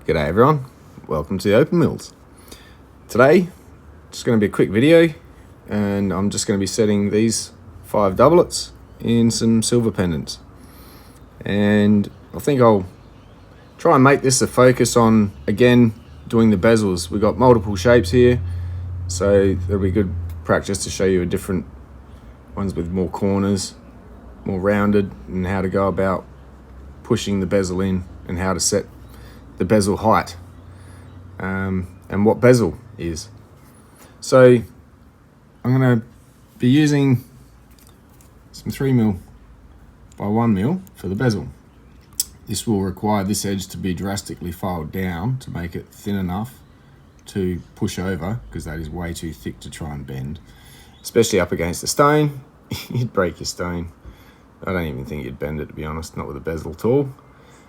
G'day everyone, welcome to the Opal Mills. Today, just going to be a quick video and I'm just going to be setting these 5 doublets in some silver pendants. And I think I'll try and make this a focus on, again, doing the bezels. We've got multiple shapes here, so it'll be good practice to show you a different ones with more corners, more rounded, and how to go about pushing the bezel in and how to set the bezel height and what bezel is. So I'm going to be using some 3mm by 1mm for the bezel. This will require this edge to be drastically filed down to make it thin enough to push over, because that is way too thick to try and bend, especially up against the stone. You'd break your stone. I don't even think you'd bend it, to be honest, not with a bezel tool.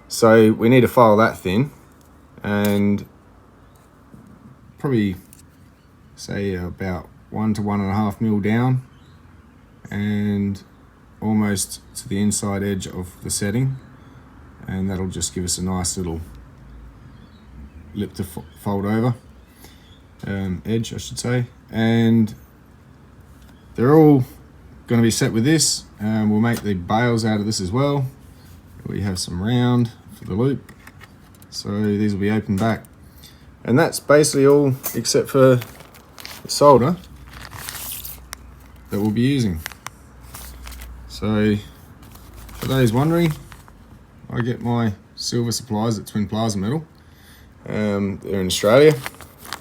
So we need to file that thin, and probably say about 1 to 1.5mm down and almost to the inside edge of the setting, and that'll just give us a nice little lip to fold over, edge I should say. And they're all going to be set with this, and we'll make the bails out of this as well. We have some round for the loop, so these will be open back, and that's basically all except for the solder that we'll be using. So for those wondering, I get my silver supplies at Twin Plaza Metal. They're in Australia,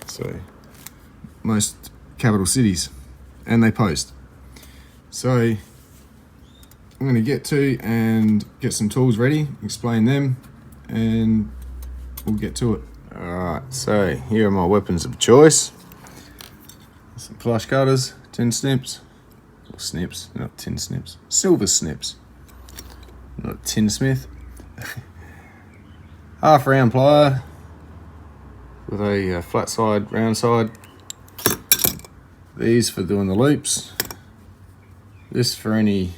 so most capital cities, and they post. So I'm going to get to and get some tools ready, explain them, and we'll get to it. Alright, so here are my weapons of choice. Some flush cutters, tin snips, or snips, not tin snips, silver snips, not tinsmith. Half round plier with a flat side, round side. These for doing the loops. This for any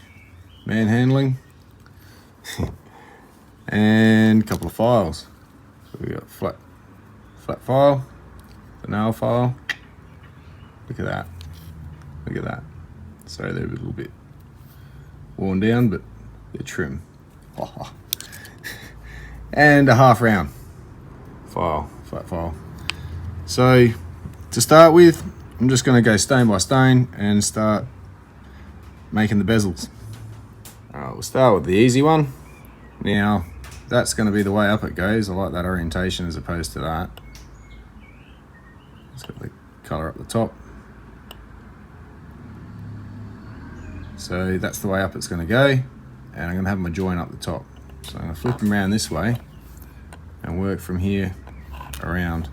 manhandling. And a couple of files. So we got flat file, the nail file. Look at that. Look at that. So they're a little bit worn down, but they're trim. And a half round file, flat file. So to start with, I'm just going to go stone by stone and start making the bezels. Alright, we'll start with the easy one. Now, that's going to be the way up it goes. I like that orientation as opposed to that. Let's get the colour up the top. So that's the way up it's going to go, and I'm going to have my join up the top. So I'm going to flip them around this way and work from here around.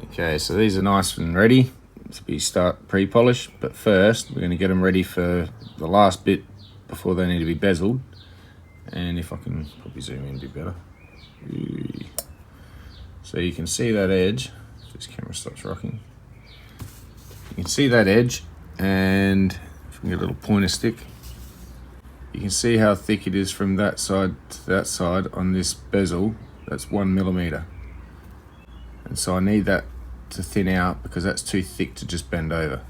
Okay, so these are nice and ready to be start pre-polish, but first we're going to get them ready for the last bit before they need to be bezeled. And if I can probably zoom in a bit better. So you can see that edge, if this camera stops rocking. You can see that edge, and if we can get a little pointer stick, you can see how thick it is from that side to that side on this bezel. That's 1 millimeter. And so I need that to thin out because that's too thick to just bend over.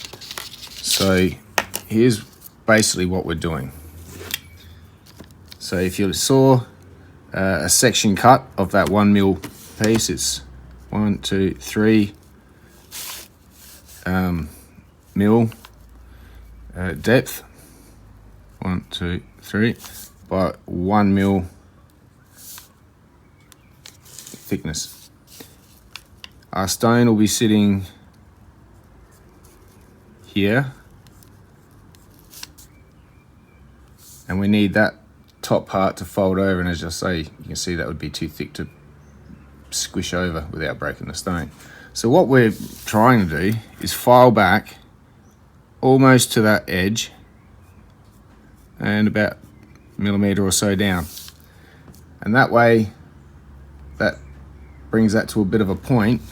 So here's basically what we're doing. So if you saw a section cut of that 1 mil piece, it's 1, 2, 3 mil depth, 1, 2, 3 by 1 mil thickness. Our stone will be sitting here, and we need that top part to fold over, and as I say, you can see that would be too thick to squish over without breaking the stone. So what we're trying to do is file back almost to that edge and about a millimeter or so down, and that way that brings that to a bit of a point.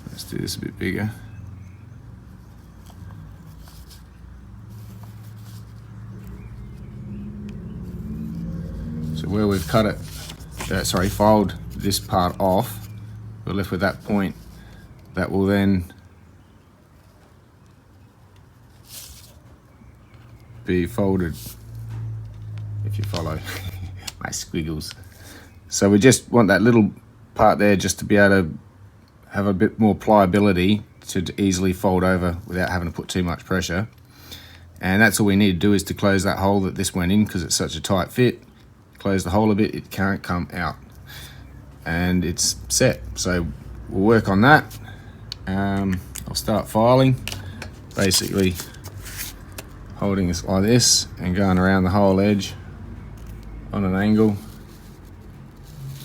Let's do this a bit bigger. So where we've cut it, filed this part off, we're left with that point that will then be folded, if you follow my squiggles. So we just want that little part there just to be able to have a bit more pliability to easily fold over without having to put too much pressure. And that's all we need to do, is to close that hole that this went in, because it's such a tight fit. Close the hole a bit, it can't come out, and it's set. So we'll work on that. I'll start filing, basically holding this like this and going around the whole edge on an angle,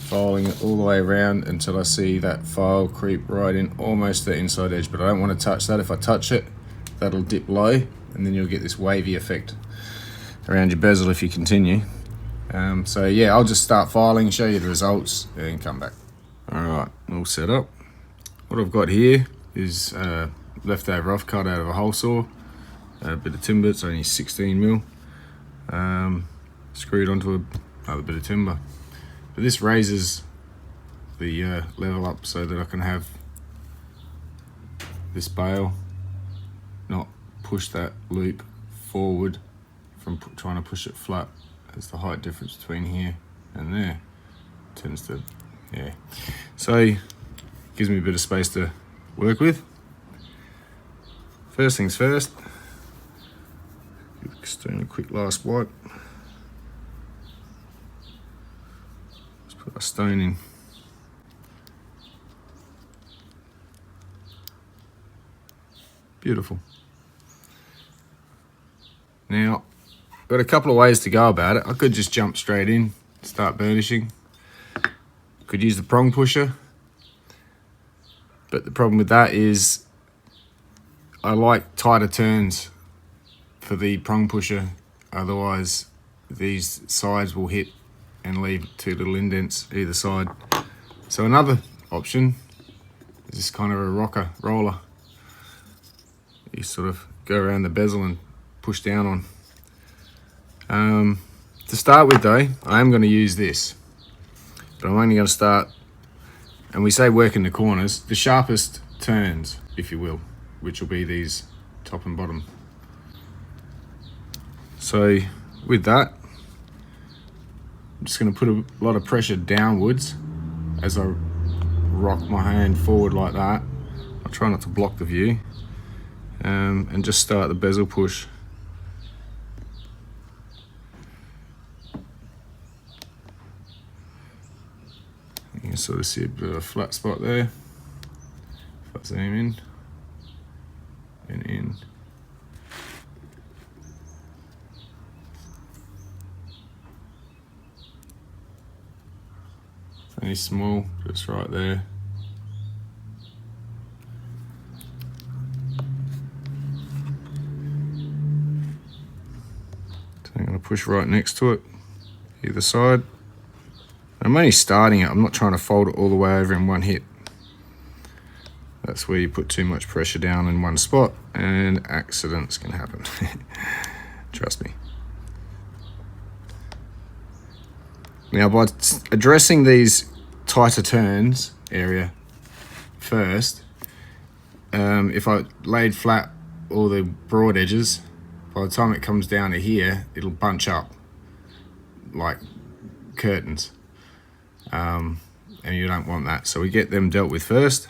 filing it all the way around until I see that file creep right in almost the inside edge. But I don't want to touch that. If I touch it, that'll dip low, and then you'll get this wavy effect around your bezel if you continue. So yeah, I'll just start filing, show you the results, and come back. Alright, all set up. What I've got here is leftover off cut out of a hole saw, a bit of timber. It's only 16 mil, screwed onto another bit of timber. But this raises the level up so that I can have this bale not push that loop forward from trying to push it flat. As the height difference between here and there tends to, yeah. So gives me a bit of space to work with. First things first, just doing a quick last wipe. Let's put our stone in. Beautiful. Now, got a couple of ways to go about it. I could just jump straight in, start burnishing. Could use the prong pusher, but the problem with that is I like tighter turns for the prong pusher, otherwise these sides will hit and leave 2 little indents either side. So another option is this kind of a roller. You sort of go around the bezel and push down on. To start with though, I am going to use this, but I'm only going to start, and we say work in the corners, the sharpest turns, if you will, which will be these top and bottom. So with that, I'm just going to put a lot of pressure downwards as I rock my hand forward like that. I'll try not to block the view, and just start the bezel push. You can sort of see a bit of a flat spot there. If I zoom in and in. Any small, just right there. So I'm going to push right next to it, either side. I'm only starting it, I'm not trying to fold it all the way over in one hit. That's where you put too much pressure down in one spot and accidents can happen. Trust me. Now by addressing these tighter turns area first, if I laid flat all the broad edges, by the time it comes down to here, it'll bunch up like curtains. And you don't want that. So we get them dealt with first.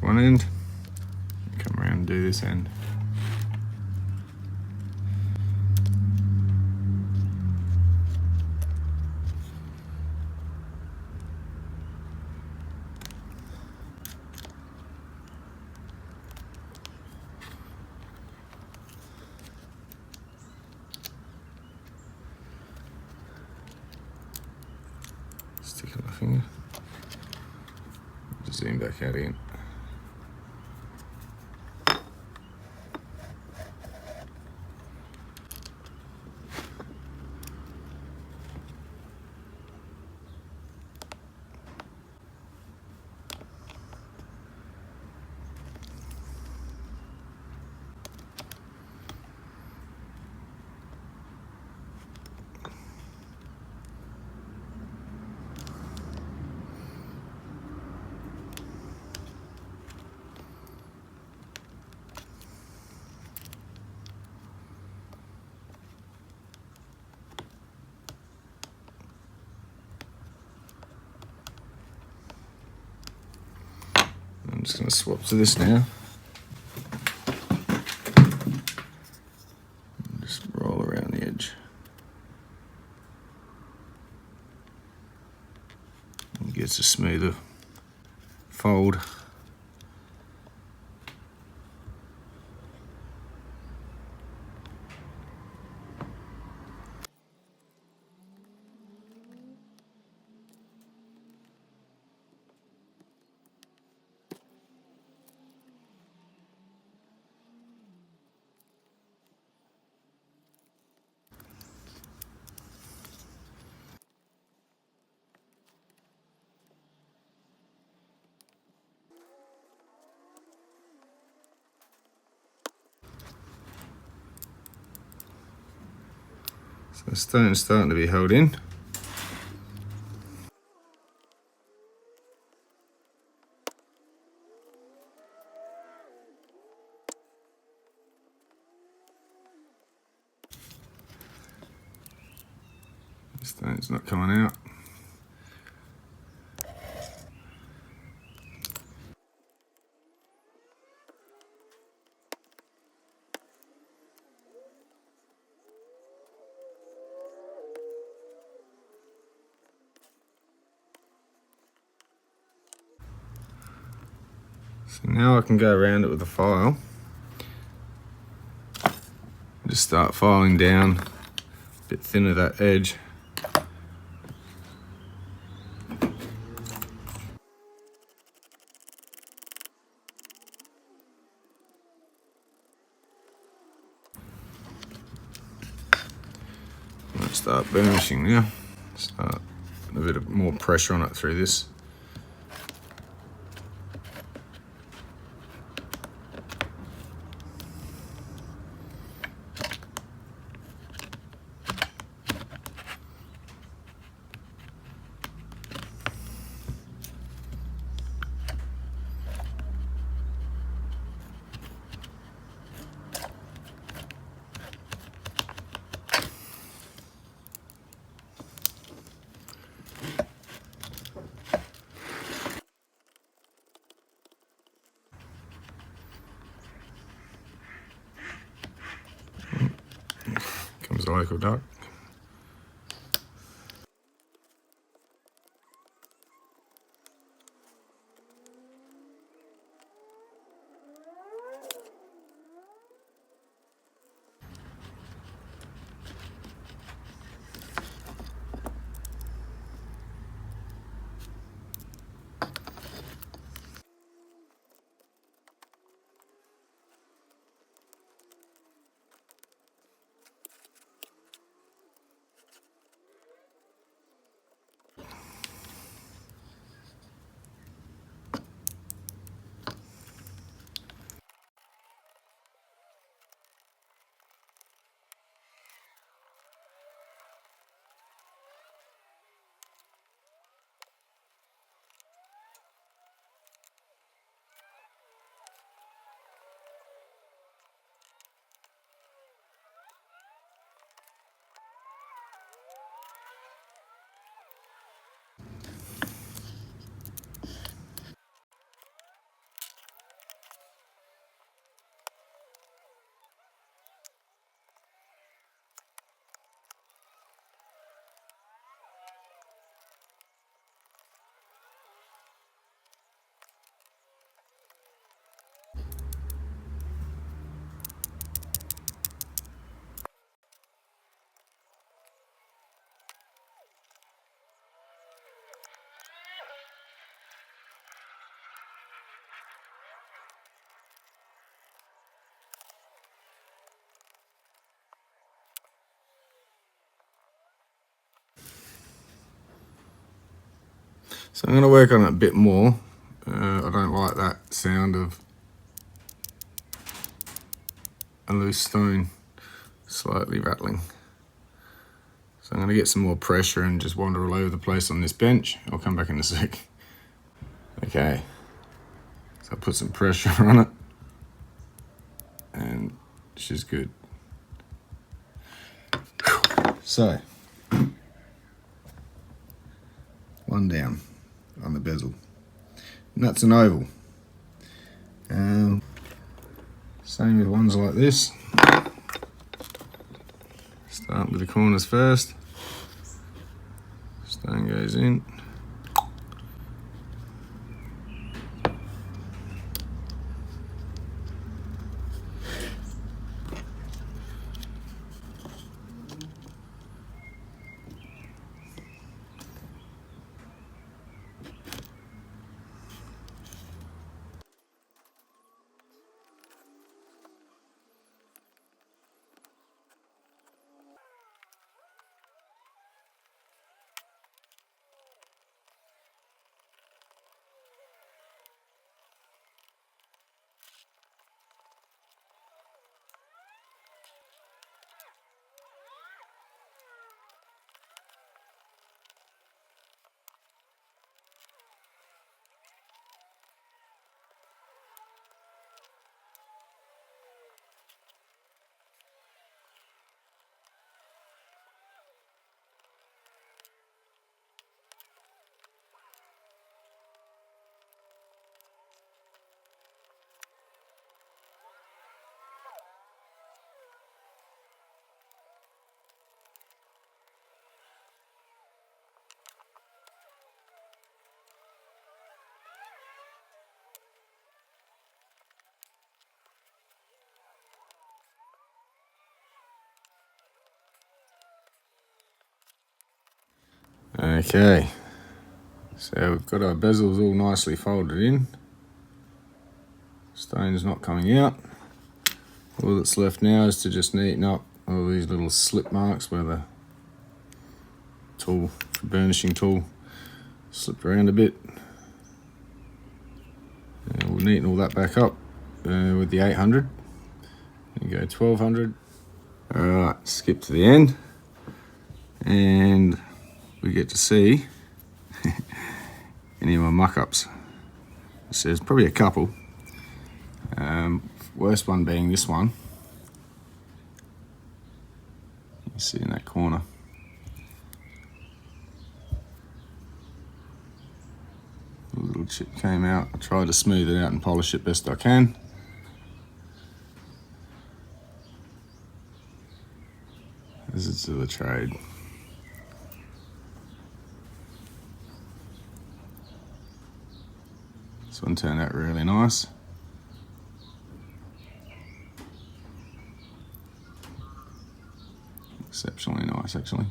One end, come around and do this end. Stick it on my finger. Just zoom back out again. I'm just going to swap to this now. Just roll around the edge. It gets a smoother fold. So the stone's starting to be held in. The stone's not coming out. So now I can go around it with a file. Just start filing down a bit thinner that edge. Let's start burnishing now. Start a bit of more pressure on it through this. local duck. So I'm going to work on it a bit more. I don't like that sound of a loose stone slightly rattling. So I'm going to get some more pressure and just wander all over the place on this bench. I'll come back in a sec. Okay, so I'll put some pressure on it and she's good. So, one down on the bezel. And that's an oval. Same with ones like this. Start with the corners first. Stone goes in. Okay, so we've got our bezels all nicely folded in. Stone's not coming out. All that's left now is to just neaten up all these little slip marks where the tool, the burnishing tool, slipped around a bit. And we'll neaten all that back up with the 800 and go 1200. Alright, skip to the end and we get to see any of my muck-ups. So there's probably a couple. Worst one being this one. You see in that corner. A little chip came out. I tried to smooth it out and polish it best I can. Hazards of the trade. This one turned out really nice. Exceptionally nice, actually.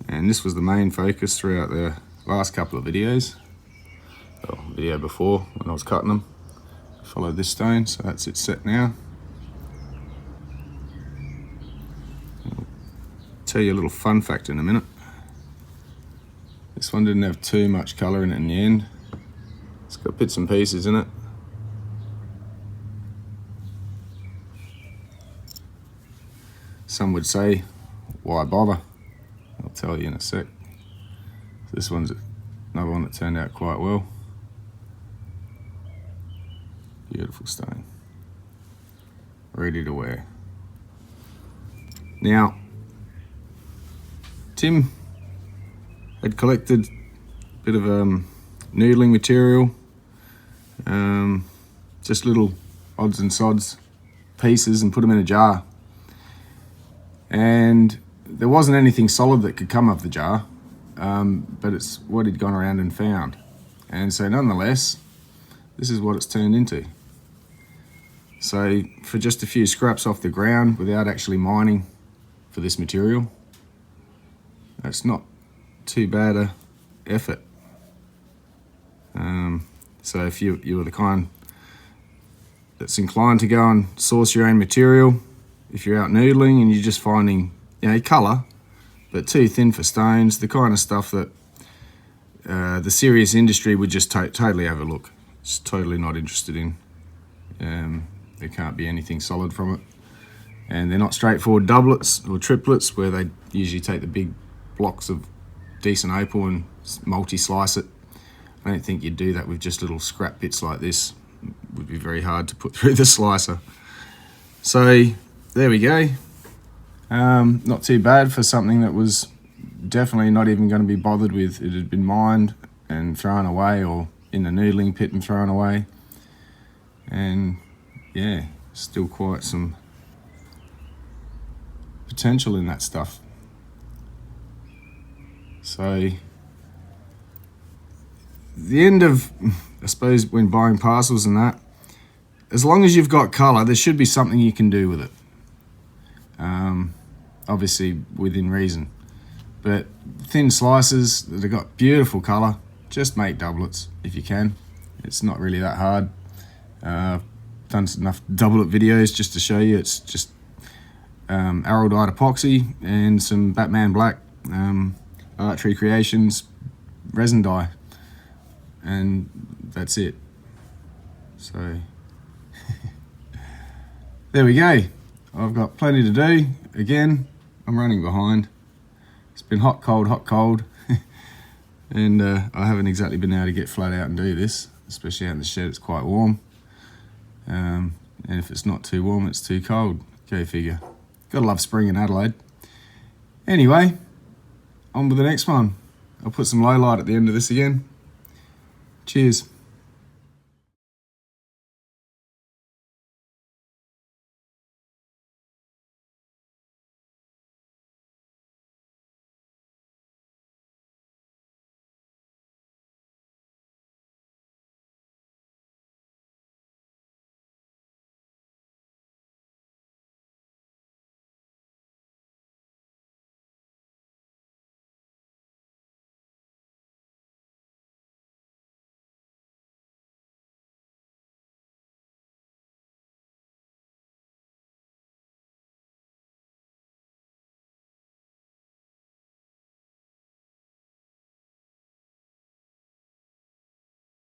And this was the main focus throughout the last couple of videos. Well, video before when I was cutting them. Followed this stone, so that's it set now. I'll tell you a little fun fact in a minute. This one didn't have too much colour in it in the end. It's got bits and pieces in it. Some would say, why bother? I'll tell you in a sec. This one's another one that turned out quite well. Beautiful stone. Ready to wear. Now, Tim had collected a bit of noodling material, just little odds and sods pieces, and put them in a jar. And there wasn't anything solid that could come of the jar, but it's what he'd gone around and found. And so nonetheless, this is what it's turned into. So for just a few scraps off the ground without actually mining for this material, that's not too bad a effort. So if you are the kind that's inclined to go and source your own material, if you're out noodling and you're just finding, you know, colour, but too thin for stones, the kind of stuff that the serious industry would just totally overlook. It's totally not interested in. There can't be anything solid from it. And they're not straightforward doublets or triplets where they usually take the big blocks of decent opal and multi-slice it. I don't think you'd do that with just little scrap bits like this. It would be very hard to put through the slicer. So there we go. Not too bad for something that was definitely not even going to be bothered with. It had been mined and thrown away, or in the noodling pit and thrown away. And yeah, still quite some potential in that stuff. So the end of, I suppose, when buying parcels and that, as long as you've got colour, there should be something you can do with it. Obviously within reason. But thin slices that have got beautiful colour, just make doublets if you can. It's not really that hard. I've done enough doublet videos just to show you. It's just arrow dyed epoxy and some Batman Black Archery Creations resin dye, and that's it. So there we go. I've got plenty to do. Again, I'm running behind. It's been hot, cold, and I haven't exactly been able to get flat out and do this, especially out in the shed. It's quite warm, and if it's not too warm, it's too cold. Go figure. Gotta love spring in Adelaide. Anyway, on with the next one. I'll put some low light at the end of this again. Cheers.